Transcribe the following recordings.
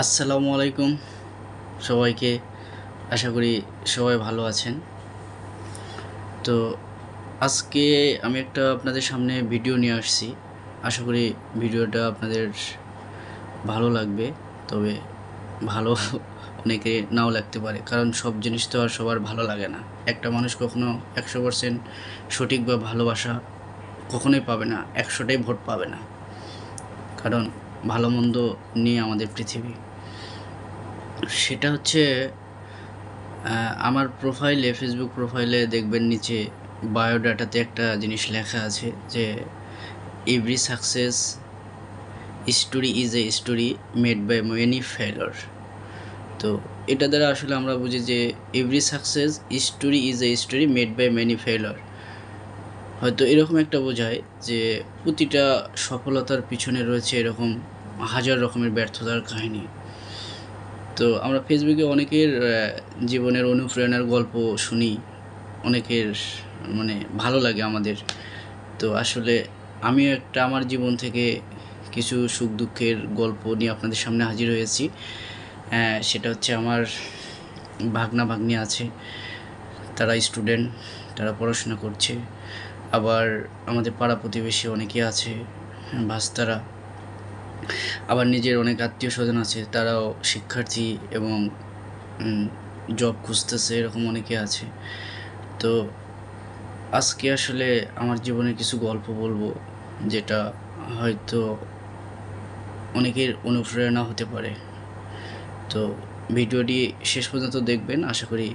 আসসালামু আলাইকুম সবাইকে। আশা করি সবাই ভালো আছেন। তো আজকে আমি একটা আপনাদের সামনে ভিডিও নিয়ে আসছি। আশা করি ভিডিওটা আপনাদের ভালো লাগবে। তবে ভালো অনেকে নাও লাগতে পারে, কারণ সব জিনিস তো আর সবার ভালো লাগে না। একটা মানুষ কখনো 100% সঠিক বা ভালোবাসা কখনোই পাবে না, 100টাই ভোট পাবে না। কারণ ভালো মন্দ নিয়ে আমাদের পৃথিবী। সেটা হচ্ছে আমার ফেসবুক প্রোফাইলে দেখবেন নিচে বায়োডাটাতে একটা জিনিস লেখা আছে যে every success story is a story made by many failures. তো এটা দ্বারা আসলে আমরা বুঝি যে every success story is a story made by many failures. হয়তো এরকম একটা বোঝায় যে প্রতিটা সফলতার পিছনে রয়েছে এরকম হাজার রকমের ব্যর্থতার কাহিনী। তো আমরা ফেসবুকে অনেকের জীবনের অনুপ্রেরণার গল্প শুনি, অনেকের ভালো লাগে আমাদের। তো আসলে আমিও একটা আমার জীবন থেকে কিছু সুখ দুঃখের গল্প নিয়ে আপনাদের সামনে হাজির হয়েছি। সেটা হচ্ছে আমার ভাগনা ভাগ্নি আছে, তারা স্টুডেন্ট, তারা পড়াশোনা করছে। আবার আমাদের পাড়া প্রতিবেশী অনেকে আছে, ভাস্তারা। আবার নিজের অনেক আত্মীয় স্বজন আছে, তারাও শিক্ষার্থী এবং জব খুঁজতেছে, এরকম অনেকে আছে। তো আজকে আসলে আমার জীবনের কিছু গল্প বলবো, যেটা হয়তো অনেকের অনুপ্রেরণা হতে পারে। তো ভিডিওটি শেষ পর্যন্ত দেখবেন, আশা করি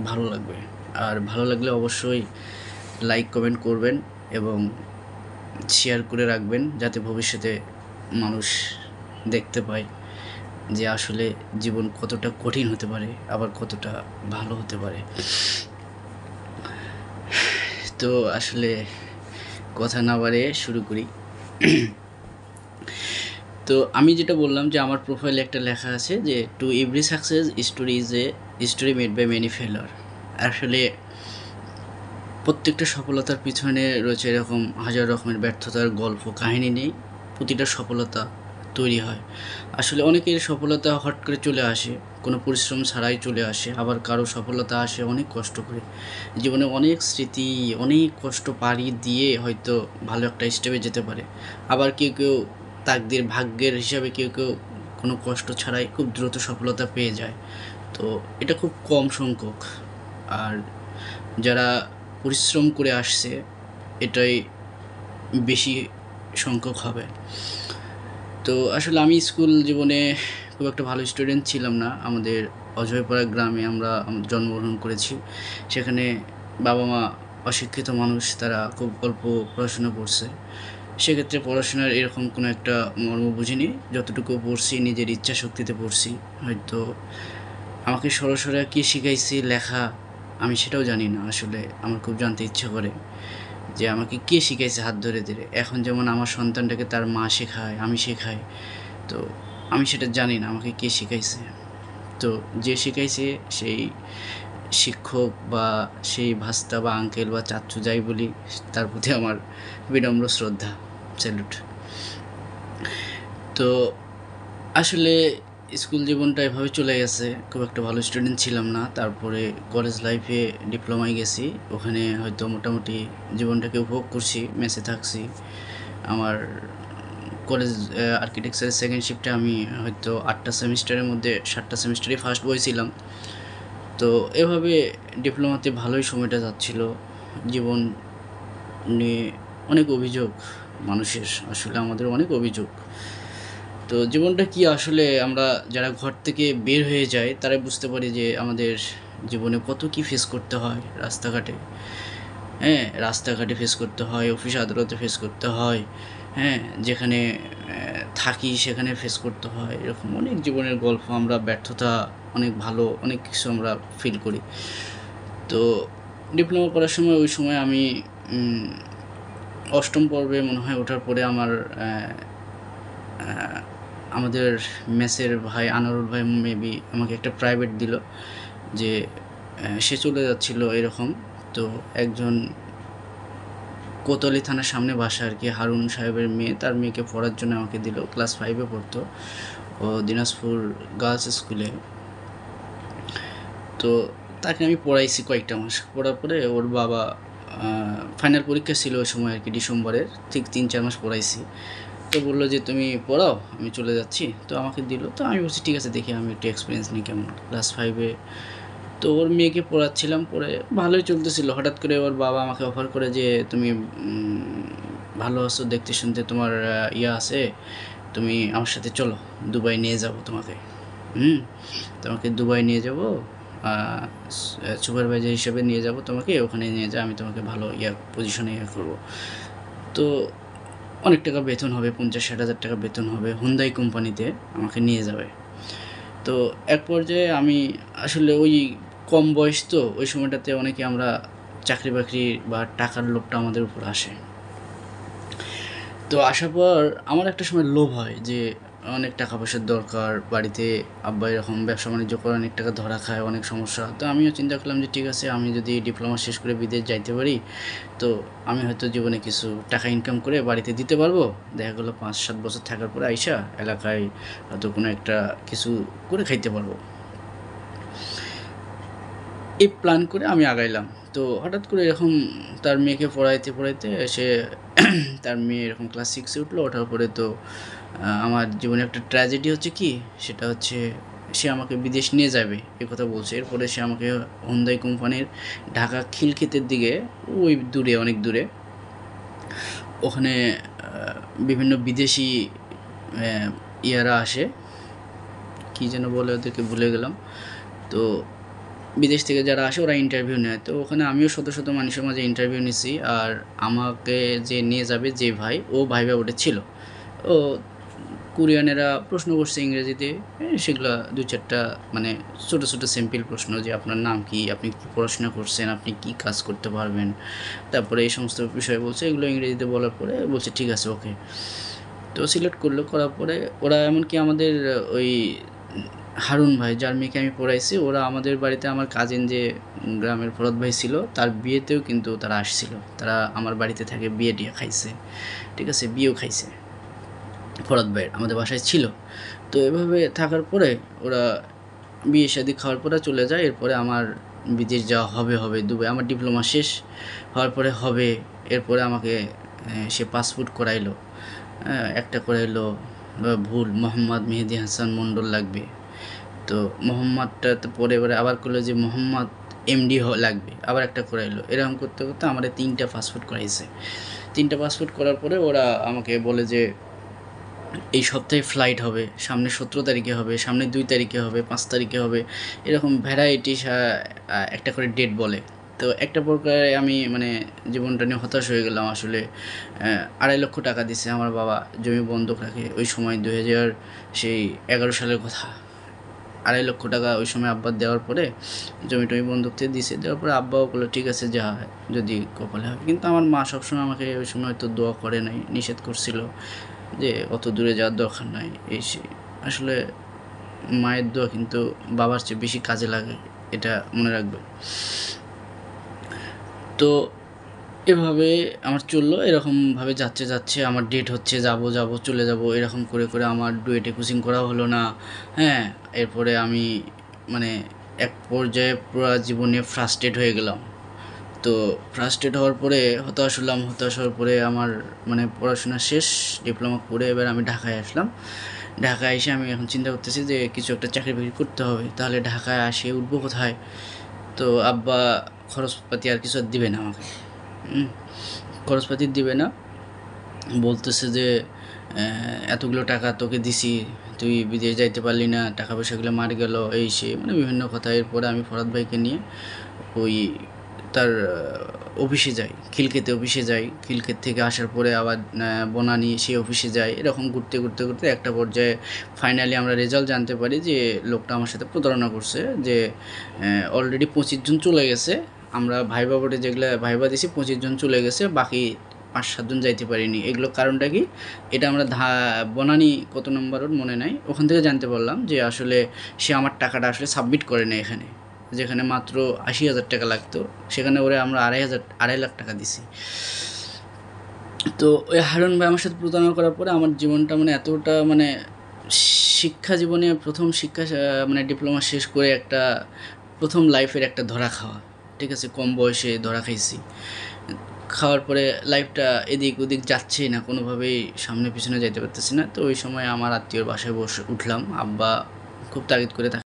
ভালো লাগবে। আর ভালো লাগলে অবশ্যই লাইক কমেন্ট করবেন এবং শেয়ার করে রাখবেন, যাতে ভবিষ্যতে মানুষ দেখতে পায় যে আসলে জীবন কতটা কঠিন হতে পারে, আবার কতটা ভালো হতে পারে। তো আসলে কথা না বাড়িয়ে শুরু করি। তো আমি যেটা বললাম যে আমার প্রোফাইলে একটা লেখা আছে যে to every success story is a story made by many failures. আসলে প্রত্যেকটা সফলতার পিছনে রয়েছে এরকম হাজার রকমের ব্যর্থতার গল্প কাহিনী নেই। প্রতিটা সফলতা তৈরি হয়। আসলে অনেকের সফলতা হট করে চলে আসে, কোনো পরিশ্রম ছাড়াই চলে আসে। আবার কারো সফলতা আসে অনেক কষ্ট করে। জীবনে অনেক স্মৃতি, অনেক কষ্ট পাড়ি দিয়ে হয়তো ভালো একটা স্টেপে যেতে পারে। আবার কেউ তাকদির ভাগ্যের হিসাবে কেউ কোনো কষ্ট ছাড়াই খুব দ্রুত সফলতা পেয়ে যায়। তো এটা খুব কম সংখ্যক। আর যারা পরিশ্রম করে আসছে, এটাই বেশি সংখ্যক হবে। তো আসলে আমি স্কুল জীবনে খুব একটা ভালো স্টুডেন্ট ছিলাম না। আমাদের অজয়পাড়া গ্রামে আমরা জন্মগ্রহণ করেছি। সেখানে বাবা মা অশিক্ষিত মানুষ, তারা খুব অল্প পড়াশোনা করছে। সেক্ষেত্রে পড়াশোনার এরকম কোনো একটা মর্ম বুঝিনি। যতটুকু পড়ছি নিজের ইচ্ছা শক্তিতে পড়ছি। হয়তো আমাকে সরাসরি কে শিখাইছে লেখা আমি সেটাও জানি না। আসলে আমার খুব জানতে ইচ্ছে করে যে আমাকে কে শিখাইছে হাত ধরে ধরে। এখন যেমন আমার সন্তানটাকে তার মা শেখায়, আমি শেখাই। তো আমি সেটা জানি না আমাকে কে শিখাইছে। তো যে শিখাইছে সেই শিক্ষক বা সেই ভাস্তা বা আঙ্কেল বা চাচ্চু যাই বলি, তার প্রতি আমার বিনম্র শ্রদ্ধা, স্যালুট। তো আসলে স্কুল জীবনটা এভাবে চলে গেছে। খুব একটা ভালো স্টুডেন্ট ছিলাম না। তারপরে কলেজ লাইফে ডিপ্লোমায় গেছি। ওখানে হয়তো মোটামুটি জীবনটাকে উপভোগ করছি, মেসে থাকছি। আমার কলেজ আর্কিটেকচারের সেকেন্ড শিফটে আমি হয়তো 8টা সেমিস্টারের মধ্যে 7টা সেমিস্টারই ফার্স্ট বয় ছিলাম। তো এভাবে ডিপ্লোমাতে ভালোই সময়টা যাচ্ছিল। জীবন নিয়ে অনেক অভিযোগ মানুষের, আসলে আমাদের অনেক অভিযোগ। তো জীবনটা কি আসলে আমরা যারা ঘর থেকে বের হয়ে যাই তারাই বুঝতে পারি যে আমাদের জীবনে কত কি ফেস করতে হয় রাস্তাঘাটে। হ্যাঁ, রাস্তাঘাটে ফেস করতে হয়, অফিস আদালতে ফেস করতে হয়, হ্যাঁ, যেখানে থাকি সেখানে ফেস করতে হয়। এরকম অনেক জীবনের গল্প, আমরা ব্যর্থতা, অনেক ভালো অনেক কিছু আমরা ফিল করি। তো ডিপ্লোমা করার সময় ওই সময় আমি অষ্টম পর্বে মনে হয় ওঠার পরে আমাদের মেসের ভাই আনোয়ারুল ভাই মেবি আমাকে একটা প্রাইভেট দিল, যে সে চলে যাচ্ছিল এরকম। তো একজন কোতোয়ালি থানার সামনে বাসা আর কি, হারুন সাহেবের মেয়ে, তার মেয়েকে পড়ার জন্য আমাকে দিল। ক্লাস 5-এ পড়তো। ও দিনাজপুর গার্লস স্কুলে। তো তাকে আমি পড়াইছি কয়েকটা মাস, পড়ার পরে ওর বাবা ফাইনাল পরীক্ষা ছিল ওই সময় আর কি, ডিসেম্বরের, ঠিক 3-4 মাস পড়াইছি। তো বললো যে তুমি পড়াও, আমি চলে যাচ্ছি। তো আমাকে দিল, তো আমি বলছি ঠিক আছে দেখি আমি একটু এক্সপিরিয়েন্স নিই কেমন। ক্লাস 5-এ তো ওর মেয়েকে পড়াচ্ছিলাম, পরে ভালোই চলতেছিল। হঠাৎ করে ওর বাবা আমাকে অফার করে যে তুমি ভালো আছো দেখতে শুনতে, তোমার ইয়া আছে, তুমি আমার সাথে চলো, দুবাই নিয়ে যাব তোমাকে। তোমাকে দুবাই নিয়ে যাব, সুপারভাইজার হিসেবে নিয়ে যাব তোমাকে, ওখানে নিয়ে যা, আমি তোমাকে ভালো পজিশনে করবো। তো অনেক টাকা বেতন হবে, 50-60 হাজার টাকা বেতন হবে, হুন্দাই কোম্পানিতে আমাকে নিয়ে যাবে। তো এক পর্যায়ে আমি আসলে ওই কম বয়স, তো ওই সময়টাতে অনেকে আমরা চাকরি বাকরি বা টাকার লোভটা আমাদের উপর আসে। তো আসার পর আমার একটা সময় লোভ হয় যে অনেক টাকা পয়সার দরকার, বাড়িতে আব্বা এরকম ব্যবসা বাণিজ্য করে অনেক টাকা ধরা খায়, অনেক সমস্যা। তো আমিও চিন্তা করলাম যে ঠিক আছে, আমি যদি ডিপ্লোমা শেষ করে বিদেশ যাইতে পারি, তো আমি হয়তো জীবনে কিছু টাকা ইনকাম করে বাড়িতে দিতে পারবো। দেখা গেলো 5-7 বছর থাকার পরে আইসা এলাকায় হয়তো কোনো একটা কিছু করে খাইতে পারবো। এই প্ল্যান করে আমি আগাইলাম। তো হঠাৎ করে এরকম তার মেয়েকে পড়াইতে পড়াইতে সে তার মেয়ে এরকম ক্লাস 6-এ উঠলো। ওঠার পরে তো আমার জীবনে একটা ট্র্যাজেডি হচ্ছে কি, সেটা হচ্ছে সে আমাকে বিদেশ নিয়ে যাবে এ কথা বলছে। এরপরে সে আমাকে হুন্দাই কোম্পানির ঢাকা খিলক্ষেতের দিকে, ওই দূরে, অনেক দূরে, ওখানে বিভিন্ন বিদেশি ইয়ারা আসে, কী যেন বলে ওদেরকে ভুলে গেলাম। তো বিদেশ থেকে যারা আসে ওরা ইন্টারভিউ নেয়। তো ওখানে আমিও শত শত মানুষের মাঝে ইন্টারভিউ নিছি। আর আমাকে যে নিয়ে যাবে যে ভাই, ও ভাইবা ওটা ছিল। ও কোরিয়ানেরা প্রশ্ন করছে ইংরেজিতে, সেগুলো 2-4টা মানে ছোটো ছোটো সিম্পল প্রশ্ন, যে আপনার নাম কি, আপনি কী পড়াশোনা করছেন, আপনি কী কাজ করতে পারবেন, তারপরে এই সমস্ত বিষয় বলছে। এগুলো ইংরেজিতে বলার পরে বলছে ঠিক আছে ওকে। তো সিলেক্ট করলো, করার পরে ওরা এমনকি আমাদের ওই হারুন ভাই, যার মেয়েকে আমি পড়াইছি, ওরা আমাদের বাড়িতে, আমার কাজিন যে গ্রামের ফরদ ভাই ছিল, তার বিয়েতেও কিন্তু তারা আসছিল। তারা আমার বাড়িতে থাকে, বিয়ে টিয়ে খাইছে, ঠিক আছে, বিয়েও খাইছে। ফরদ ভাইয়ের আমাদের বাসায় ছিল। তো এভাবে থাকার পরে ওরা বিয়ে শাদী খাওয়ার পরে চলে যায়। এরপরে আমার বিদেশ যাওয়া হবে দুবাই, আমার ডিপ্লোমা শেষ হওয়ার পরে হবে। এরপরে আমাকে সে পাসপোর্ট করাইলো, একটা করাইলো ভুল, মোহাম্মদ মেহেদি হাসান মণ্ডল লাগবে। তো মোহাম্মদটা তো পরে এবারে আবার করলো যে মোহাম্মদ এমডি লাগবে, আবার একটা করাইলো। এরকম করতে করতে আমার 3টা পাসপোর্ট করাইছে। 3টা পাসপোর্ট করার পরে ওরা আমাকে বলে যে এই সপ্তাহে ফ্লাইট হবে, সামনে 17 তারিখে হবে, সামনে 2 তারিখে হবে, 5 তারিখে হবে, এরকম ভ্যারাইটি একটা করে ডেট বলে। তো একটা প্রকারে আমি মানে জীবনটা নিয়ে হতাশ হয়ে গেলাম আসলে। 2.5 লক্ষ টাকা দিছে আমার বাবা, জমি বন্ধক রাখে। ওই সময় 2011 সালের কথা। 2.5 লক্ষ টাকা ওই সময় আব্বা দেওয়ার পরে জমি টমি বন্ধক দিয়ে দিছে। দেওয়ার পরে আব্বাও বললো ঠিক আছে যা হয়, যদি কপালে হয়। কিন্তু আমার মা সবসময় আমাকে ওই সময় তো দোয়া করে নাই, নিষেধ করছিল যে অত দূরে যাওয়ার দরকার নাই, এই সে। আসলে মায়ের দোয়া কিন্তু বাবার চেয়ে বেশি কাজে লাগে, এটা মনে রাখবে। তো এভাবে আমার চললো, এরকমভাবে যাচ্ছে যাচ্ছে আমার ডেট হচ্ছে, যাব চলে যাব, এরকম করে করে আমার ডুয়েটে কোচিং করা হলো না। হ্যাঁ, এরপরে আমি মানে এক পর্যায়ে পুরো জীবনে ফ্রাস্ট্রেট হয়ে গেলাম। তো ফ্রাস্ট্রেট হওয়ার পরে হতাশ হলাম। হতাশ হওয়ার পরে আমার মানে পড়াশোনা শেষ, ডিপ্লোমা করে এবার আমি ঢাকায় আসলাম। ঢাকায় এসে আমি এখন চিন্তা করতেছি যে কিছু একটা চাকরি বাকরি করতে হবে, তাহলে ঢাকায় আসে উঠবো কোথায়? তো আব্বা খরচপাতি আর কিছু দিবে না আমাকে, খরচপাতি দিবে না, বলতেছে যে এতগুলো টাকা তোকে দিছি, তুই বিদেশ যাইতে পারলি না, টাকা পয়সাগুলো মার গেল, এই সে, মানে বিভিন্ন কথা। এরপরে আমি ফরাদ ভাইকে নিয়ে ওই তার অফিসে যাই, খিলক্ষেতে অফিসে যাই। খিলক্ষেত থেকে আসার পরে আবার বনানী, সেই অফিসে যাই। এরকম ঘুরতে ঘুরতে ঘুরতে একটা পর্যায়ে ফাইনালি আমরা রেজাল্ট জানতে পারি যে লোকটা আমার সাথে প্রতারণা করছে, যে অলরেডি 25 জন চলে গেছে। আমরা ভাইবা বোর্ডে যেগুলো ভাইবা দিছি 25 জন চলে গেছে, বাকি 5-7 জন যাইতে পারিনি। এগুলো কারণটা কি, এটা আমরা বনানী কত নম্বর ওর মনে নাই, ওখান থেকে জানতে পারলাম যে আসলে সে আমার টাকাটা আসলে সাবমিট করে না এখানে, যেখানে মাত্র 80,000 টাকা লাগতো, সেখানে ওরে আমরা 2.5 লাখ টাকা দিছি। তো ওই হারুন ভাই আমার সাথে প্রতারণা করার পরে আমার জীবনটা মানে এতটা মানে শিক্ষা জীবনে প্রথম মানে ডিপ্লোমা শেষ করে একটা প্রথম লাইফের একটা ধরা খাওয়া, ঠিক আছে, কম বয়সে ধরা খাইছি। খাওয়ার পরে লাইফটা এদিক ওদিক যাচ্ছেই না, কোনোভাবেই সামনে পিছনে যাইতে পারতেছি না। তো ওই সময় আমার আত্মীয়র বাসায় উঠলাম। আব্বা খুব তাগিদ করে